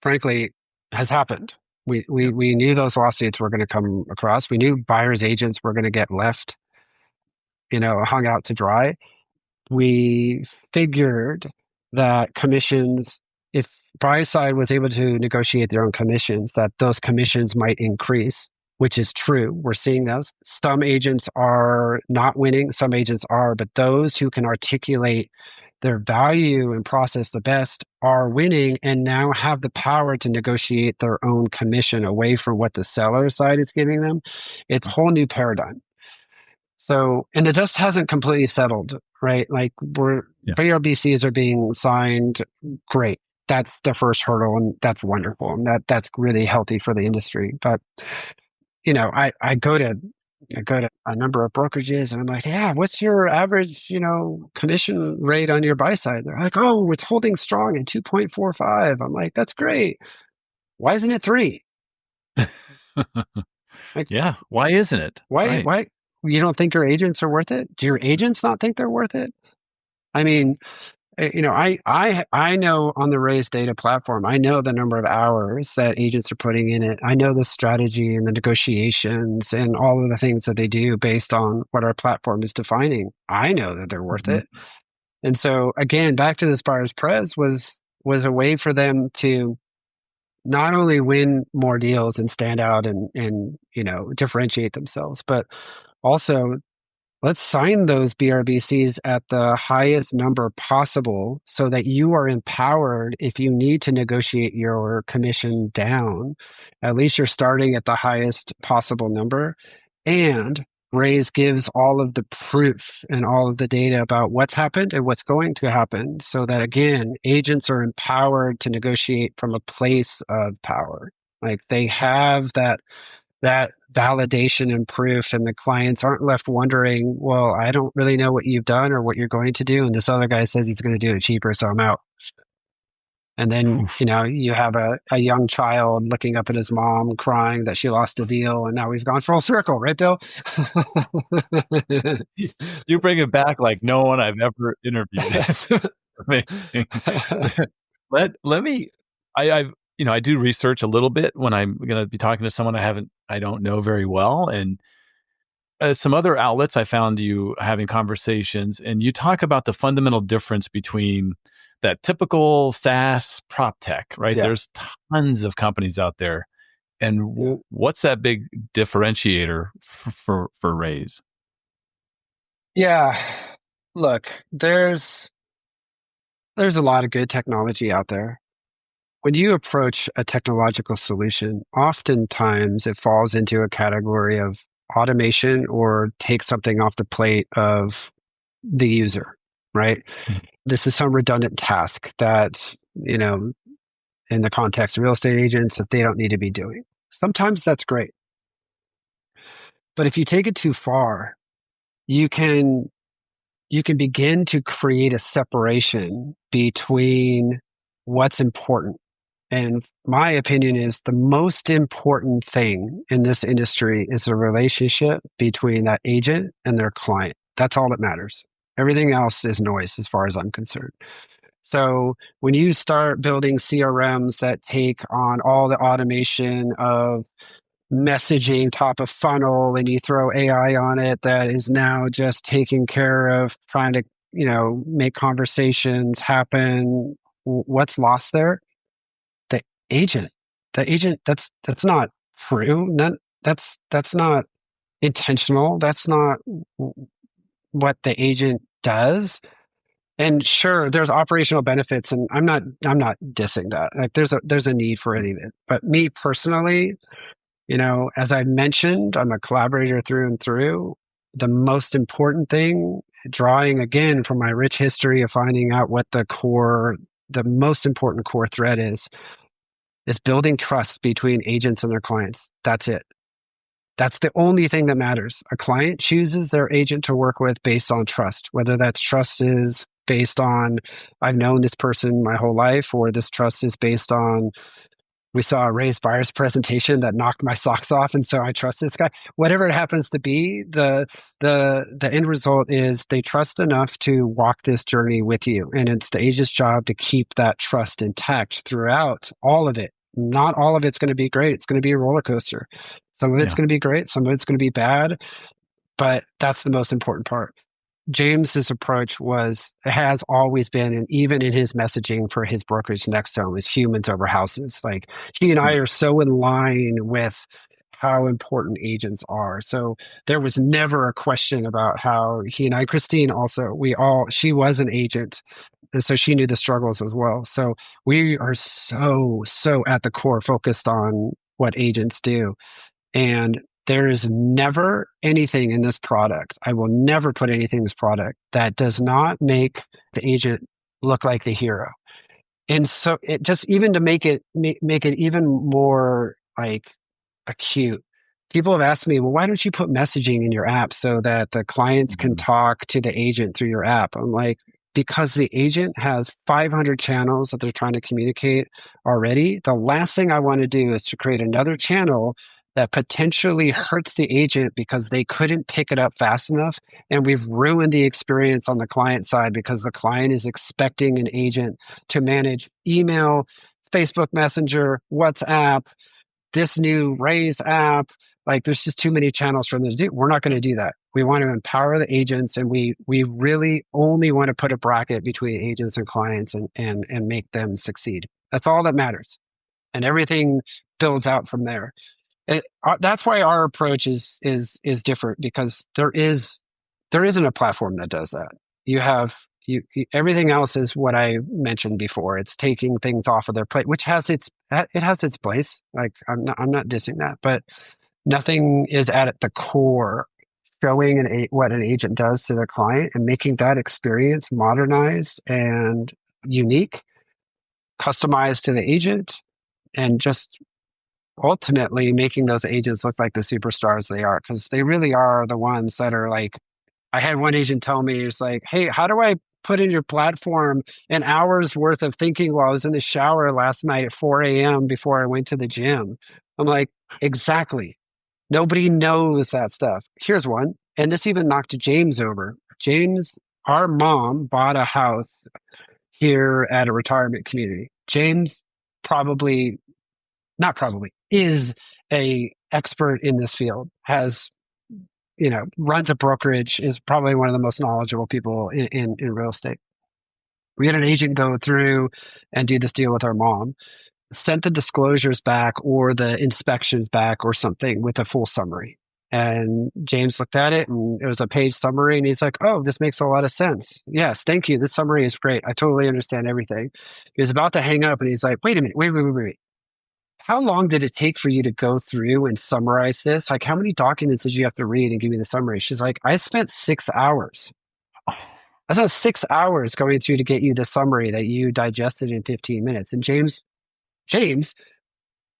frankly, has happened.
Yeah.
We knew those lawsuits were going to come across. We knew buyers agents were going to get left, hung out to dry. We figured that commissions, if buy side was able to negotiate their own commissions, that those commissions might increase, which is true. We're seeing those. Some agents are not winning, some agents are, but those who can articulate their value and process the best are winning and now have the power to negotiate their own commission away from what the seller side is giving them. It's a whole new paradigm. So, and the dust hasn't completely settled, right? Like
Yeah.
VRBCs are being signed. Great. That's the first hurdle, and that's wonderful. And that's really healthy for the industry. But, I go to a number of brokerages and I'm like, yeah, what's your average, commission rate on your buy side? They're like, oh, it's holding strong at 2.45. I'm like, that's great. Why isn't it 3? Like,
Yeah. Why isn't it? Right.
why you don't think your agents are worth it? Do your agents not think they're worth it? I mean, I know on the Rayse data platform, I know the number of hours that agents are putting in it. I know the strategy and the negotiations and all of the things that they do based on what our platform is defining. I know that they're worth
Mhm.
it. And so again, back to this buyer's prez was a way for them to not only win more deals and stand out and differentiate themselves, but also let's sign those BRBCs at the highest number possible so that you are empowered if you need to negotiate your commission down. At least you're starting at the highest possible number. And Rayse gives all of the proof and all of the data about what's happened and what's going to happen so that, again, agents are empowered to negotiate from a place of power. Like they have that validation and proof, and the clients aren't left wondering, well, I don't really know what you've done or what you're going to do, and this other guy says he's going to do it cheaper, so I'm out. And then
Oof.
you have a young child looking up at his mom crying that she lost a deal, and now we've gone full circle, right, Bill?
You bring it back like no one I've ever interviewed. It's amazing. Let me. I do research a little bit when I'm going to be talking to someone I don't know very well, and some other outlets I found you having conversations, and you talk about the fundamental difference between that typical SaaS prop tech, right?
Yeah.
There's tons of companies out there, and
Yeah.
what's that big differentiator for Rayse?
Yeah. Look, there's a lot of good technology out there. When you approach a technological solution, oftentimes it falls into a category of automation or take something off the plate of the user, right?
Mhm.
This is some redundant task that, in the context of real estate agents, that they don't need to be doing. Sometimes that's great. But if you take it too far, you can begin to create a separation between what's important. And my opinion is the most important thing in this industry is the relationship between that agent and their client. That's all that matters. Everything else is noise as far as I'm concerned. So when you start building CRMs that take on all the automation of messaging top of funnel and you throw AI on it that is now just taking care of trying to, make conversations happen, what's lost there? The agent. The agent, that's not true. That's not intentional. That's not what the agent does. And sure, there's operational benefits, and I'm not dissing that. Like there's a need for any of it. But me personally, as I mentioned, I'm a collaborator through and through. The most important thing, drawing again from my rich history of finding out what the most important core thread is building trust between agents and their clients. That's it. That's the only thing that matters. A client chooses their agent to work with based on trust, whether that trust is based on, I've known this person my whole life, or this trust is based on, we saw a Rayse buyer's presentation that knocked my socks off, and so I trust this guy. Whatever it happens to be, the end result is they trust enough to walk this journey with you, and it's the agent's job to keep that trust intact throughout all of it. Not all of it's going to be great. It's going to be a roller coaster. Some of it's going to be great. Some of it's going to be bad, but that's the most important part. James's approach has always been, and even in his messaging for his brokerage next to him, is humans over houses. Like he and I are so in line with how important agents are. So there was never a question about how he and I, Christine also, she was an agent. And so she knew the struggles as well. So we are so at the core focused on what agents do. And there is never anything in this product. I will never put anything in this product that does not make the agent look like the hero. And so it just, even to make it even more like acute. People have asked me, well, why don't you put messaging in your app so that the clients can talk to the agent through your app? I'm like, because the agent has 500 channels that they're trying to communicate already. The last thing I want to do is to create another channel that potentially hurts the agent because they couldn't pick it up fast enough. And we've ruined the experience on the client side because the client is expecting an agent to manage email, Facebook Messenger, WhatsApp, this new Rayse app. Like there's just too many channels for them to do. We're not going to do that. We want to empower the agents, and we really only want to put a bracket between agents and clients and make them succeed. That's all that matters. And everything builds out from there. That's why our approach is different, because there isn't a platform that does that. Everything else is what I mentioned before. It's taking things off of their plate, which has its place. Like I'm not dissing that, but nothing is at the core showing what an agent does to their client and making that experience modernized and unique, customized to the agent, and just ultimately making those agents look like the superstars they are, because they really are the ones that are like, I had one agent tell me, it's like, hey, how do I put in your platform an hour's worth of thinking while I was in the shower last night at 4 a.m. before I went to the gym? I'm like, exactly. Nobody knows that stuff. Here's one. And this even knocked James over. James, our mom bought a house here at a retirement community. James is a expert in this field, runs a brokerage, is probably one of the most knowledgeable people in real estate. We had an agent go through and do this deal with our mom, sent the disclosures back or the inspections back or something with a full summary. And James looked at it, and it was a page summary, and he's like, oh, this makes a lot of sense. Yes, thank you. This summary is great. I totally understand everything. He was about to hang up, and he's like, wait a minute, wait. How long did it take for you to go through and summarize this? Like, how many documents did you have to read and give me the summary? She's like, I spent 6 hours. I spent 6 hours going through to get you the summary that you digested in 15 minutes. And James,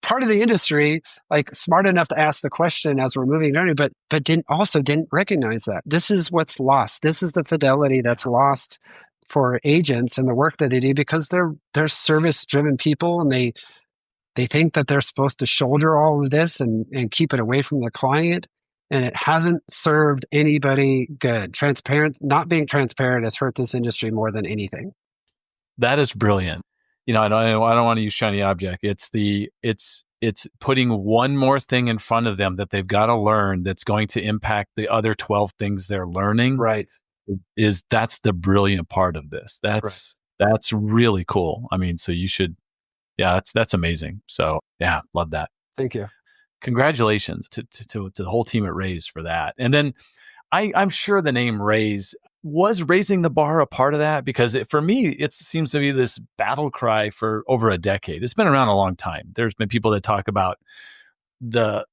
part of the industry, like smart enough to ask the question as we're moving on, but didn't recognize that. This is what's lost. This is the fidelity that's lost for agents and the work that they do, because they're service-driven people, and they think that they're supposed to shoulder all of this and keep it away from the client. And it hasn't served anybody good. Not being transparent has hurt this industry more than anything.
That is brilliant. I don't want to use shiny object. It's putting one more thing in front of them that they've got to learn that's going to impact the other 12 things they're learning.
Right.
That's the brilliant part of this. That's really cool. I mean, so you should, yeah, that's amazing. So yeah, love that.
Thank you.
Congratulations to the whole team at Rayse for that. And then I'm sure the name Rayse, was raising the bar a part of that? Because for me, it seems to be this battle cry for over a decade. It's been around a long time. There's been people that talk about the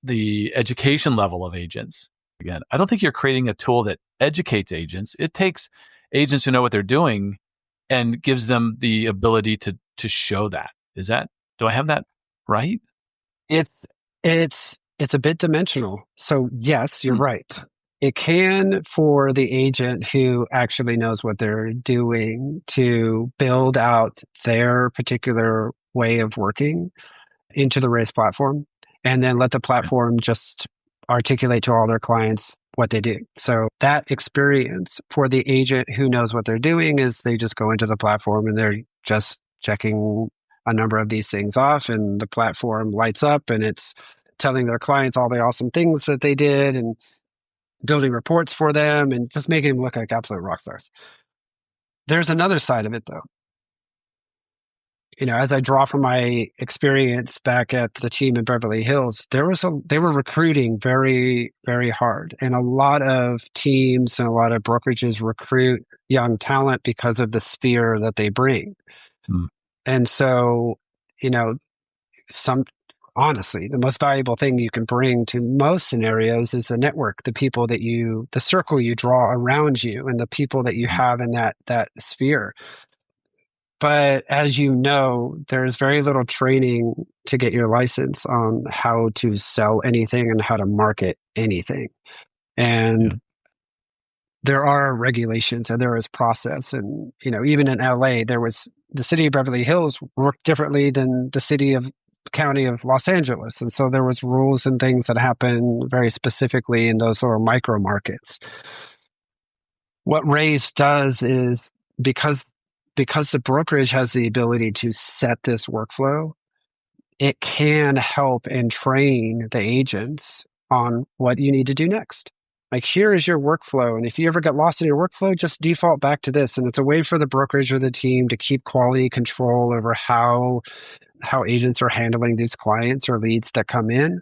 the education level of agents. Again, I don't think you're creating a tool that educates agents. It takes agents who know what they're doing and gives them the ability to show that. Is that, do I have that right?
It it's a bit dimensional. So yes, you're
Hmm.
right. It can for the agent who actually knows what they're doing to build out their particular way of working into the Rayse platform and then let the
Yeah.
platform just articulate to all their clients what they do. So that experience for the agent who knows what they're doing is they just go into the platform and they're just checking a number of these things off and the platform lights up and it's telling their clients all the awesome things that they did and building reports for them and just making them look like absolute rock stars. There's another side of it though. As I draw from my experience back at the team in Beverly Hills, they were recruiting very, very hard. And a lot of teams and a lot of brokerages recruit young talent because of the sphere that they bring.
Mm.
And so, you know, some honestly, the most valuable thing you can bring to most scenarios is the network, the circle you draw around you and the people that you
Mm.
have in that sphere. But as you know, there's very little training to get your license on how to sell anything and how to market anything.
Yeah.
And there are regulations and there is process. And, even in LA, the city of Beverly Hills worked differently than the county of Los Angeles. And so there was rules and things that happen very specifically in those little micro markets. What Rayse does is because because the brokerage has the ability to set this workflow, it can help and train the agents on what you need to do next. Like, here is your workflow. And if you ever get lost in your workflow, just default back to this. And it's a way for the brokerage or the team to keep quality control over how agents are handling these clients or leads that come in.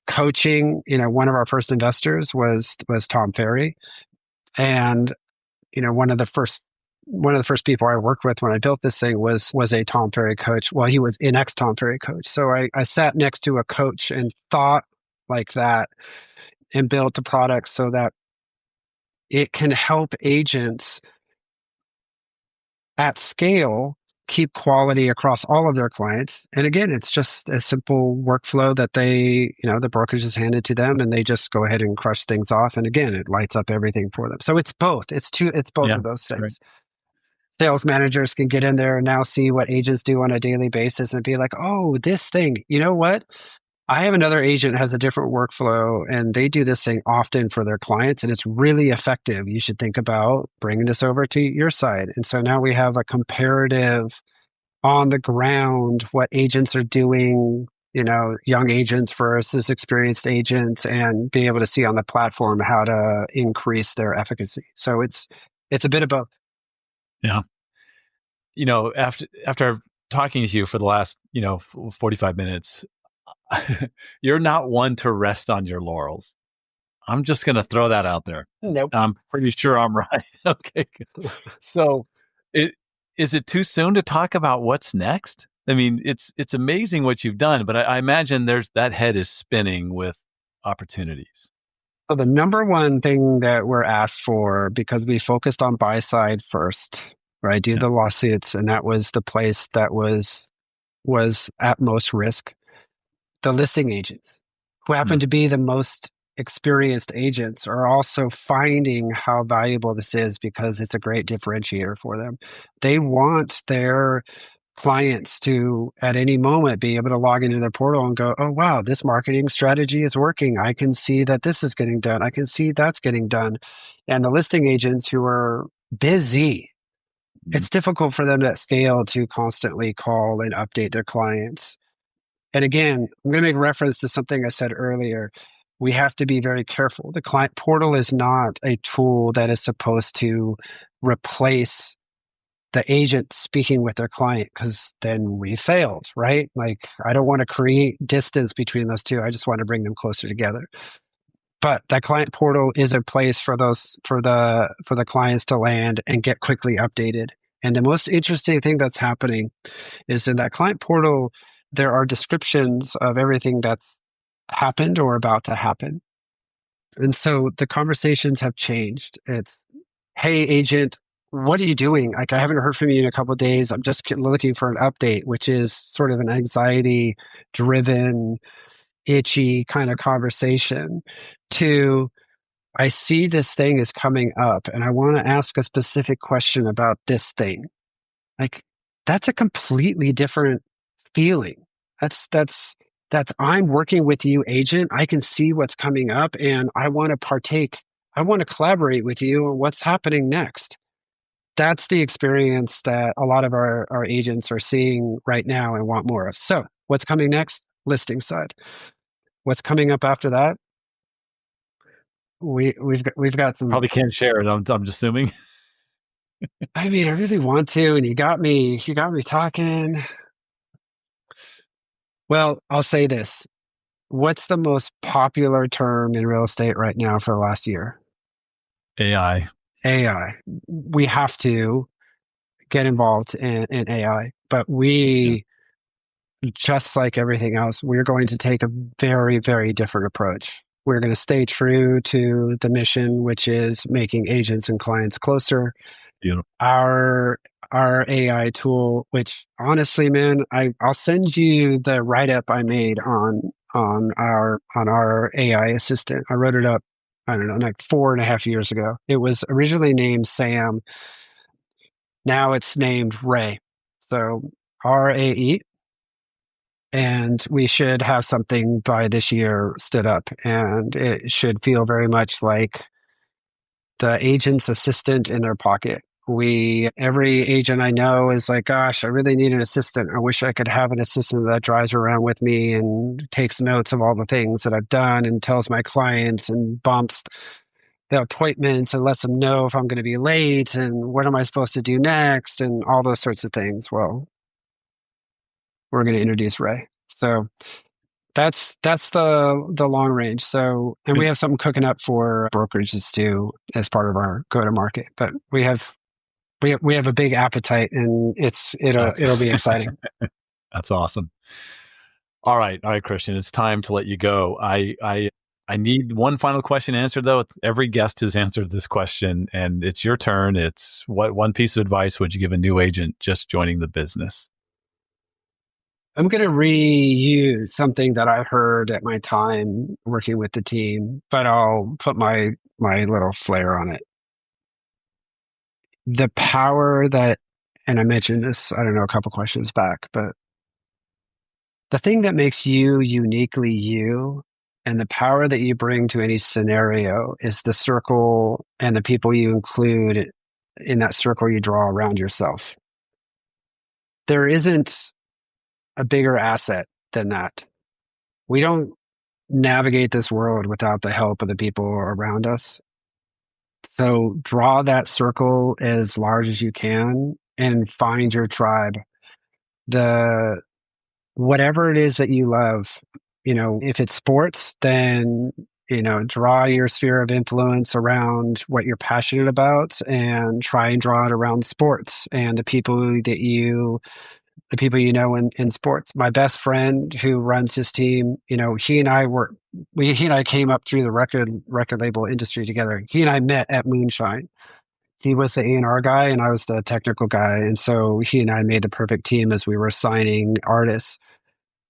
Coaching, one of our first investors was Tom Ferry. And one of the first people I worked with when I built this thing was a Tom Ferry coach. Well, he was an ex Tom Ferry coach. So I sat next to a coach and thought like that and built a product so that it can help agents at scale keep quality across all of their clients. And again, it's just a simple workflow that the brokerage is handed to them and they just go ahead and crush things off. And again, it lights up everything for them. So it's both. It's both
Yeah.
of those
That's great.
things. Sales managers can get in there and now see what agents do on a daily basis and be like, oh, this thing, you know what? I have another agent has a different workflow and they do this thing often for their clients and it's really effective. You should think about bringing this over to your side. And so now we have a comparative on the ground, what agents are doing, young agents versus experienced agents, and being able to see on the platform how to increase their efficacy. So it's a bit of both.
Yeah. After talking to you for the last, 45 minutes, you're not one to rest on your laurels. I'm just going to throw that out there.
Nope.
I'm pretty sure I'm right. Okay. Good. So, it is it too soon to talk about what's next? I mean, it's amazing what you've done, but I imagine there's that head is spinning with opportunities.
So the number one thing that we're asked for, because we focused on buy side first, right? Do
Yeah.
the lawsuits, and that was the place that was at most risk. The listing agents, who happen
Mm.
to be the most experienced agents, are also finding how valuable this is because it's a great differentiator for them. They want their clients to, at any moment, be able to log into their portal and go, oh, wow, this marketing strategy is working. I can see that this is getting done. I can see that's getting done. And the listing agents who are busy,
Mm.
it's difficult for them at scale to constantly call and update their clients. And again, I'm going to make reference to something I said earlier. We have to be very careful. The client portal is not a tool that is supposed to replace the agent speaking with their client, because then we failed, right? Like, I don't want to create distance between those two. I just want to bring them closer together. But that client portal is a place for the clients to land and get quickly updated. And the most interesting thing that's happening is in that client portal, there are descriptions of everything that's happened or about to happen. And so the conversations have changed. It's, hey, agent, what are you doing? Like, I haven't heard from you in a couple of days. I'm just looking for an update, which is sort of an anxiety driven, itchy kind of conversation, to I see this thing is coming up and I want to ask a specific question about this thing. Like, that's a completely different feeling. That's I'm working with you, agent. I can see what's coming up and I want to partake. I want to collaborate with you on what's happening next. That's the experience that a lot of our agents are seeing right now and want more of. So what's coming next? Listing side. What's coming up after that? We've got some.
Probably can't share it. I'm just assuming.
I mean, I really want to, and you got me talking. Well, I'll say this. What's the most popular term in real estate right now for the last year?
AI.
AI. We have to get involved in AI, but
Yeah.
just like everything else, we're going to take a very, very different approach. We're going to stay true to the mission, which is making agents and clients closer.
Beautiful.
Our AI tool, which honestly, man, I'll send you the write up I made on our AI assistant. I wrote it up, I don't know, like 4.5 years ago. It was originally named Sam. Now it's named Ray. So RAE. And we should have something by this year stood up, and it should feel very much like the agent's assistant in their pocket. Every agent I know is like, gosh, I really need an assistant. I wish I could have an assistant that drives around with me and takes notes of all the things that I've done and tells my clients and bumps the appointments and lets them know if I'm going to be late and what am I supposed to do next and all those sorts of things. Well, we're going to introduce Ray. So that's the long range. So, and we have something cooking up for brokerages too as part of our go to market. But we have a big appetite, and it'll be exciting.
That's awesome. All right, Christian. It's time to let you go. I need one final question answered though. Every guest has answered this question, and it's your turn. It's what one piece of advice would you give a new agent just joining the business?
I'm going to reuse something that I heard at my time working with the team, but I'll put my little flair on it. The power that, and I mentioned this, I don't know, a couple questions back, but the thing that makes you uniquely you and the power that you bring to any scenario is the circle and the people you include in that circle you draw around yourself. There isn't a bigger asset than that. We don't navigate this world without the help of the people around us. So draw that circle as large as you can and find your tribe. The whatever it is that you love, if it's sports, then draw your sphere of influence around what you're passionate about and try and draw it around sports and the people in sports. My best friend who runs his team, he and I came up through the record label industry together. He and I met at Moonshine. He was the A&R guy and I was the technical guy. And so he and I made the perfect team as we were signing artists.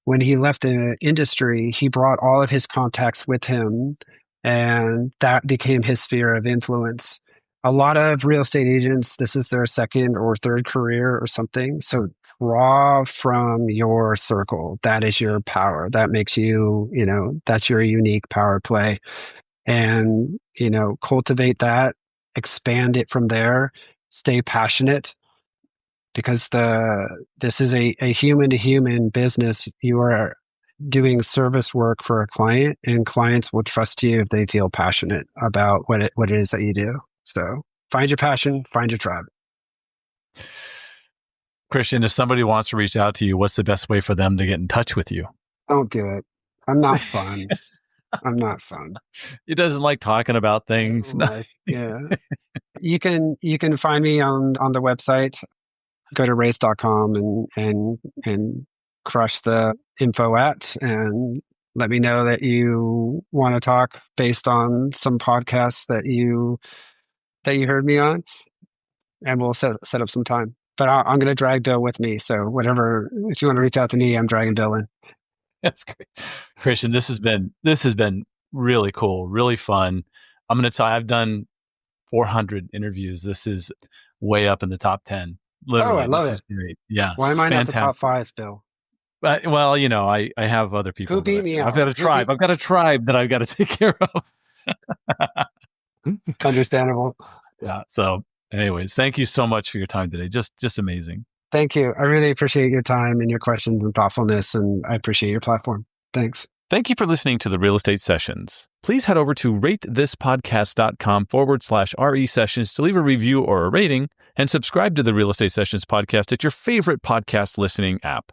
When he left the industry, he brought all of his contacts with him, and that became his sphere of influence. A lot of real estate agents, this is their second or third career or something. So draw from your circle. That is your power. That makes you, that's your unique power play. And, cultivate that, expand it from there, stay passionate, because this is a human to human business. You are doing service work for a client, and clients will trust you if they feel passionate about what it is that you do. So find your passion, find your tribe.
Christian, if somebody wants to reach out to you, what's the best way for them to get in touch with you?
Don't do it. I'm not fun. I'm not fun.
He doesn't like talking about things.
Yeah. You can find me on the website. Go to Rayse.com and crush the info at and let me know that you want to talk based on some podcasts that you heard me on, and we'll set up some time. But I'm going to drag Bill with me. So whatever, if you want to reach out to me, I'm dragging Bill in.
That's great. Christian, this has been really cool, really fun. I'm going to tell you, I've done 400 interviews. This is way up in the top 10. Literally,
I love
this
it.
is great. Yeah,
Why am I not the top
fantastic.
5, Bill?
Well, I have other people.
Who beat me out?
I've got a tribe. I've got a tribe that I've got to take care of.
Understandable.
Yeah. So, anyways, thank you so much for your time today. Just amazing.
Thank you. I really appreciate your time and your questions and thoughtfulness, and I appreciate your platform. Thanks.
Thank you for listening to the Real Estate Sessions. Please head over to ratethispodcast.com/RE sessions to leave a review or a rating, and subscribe to the Real Estate Sessions podcast at your favorite podcast listening app.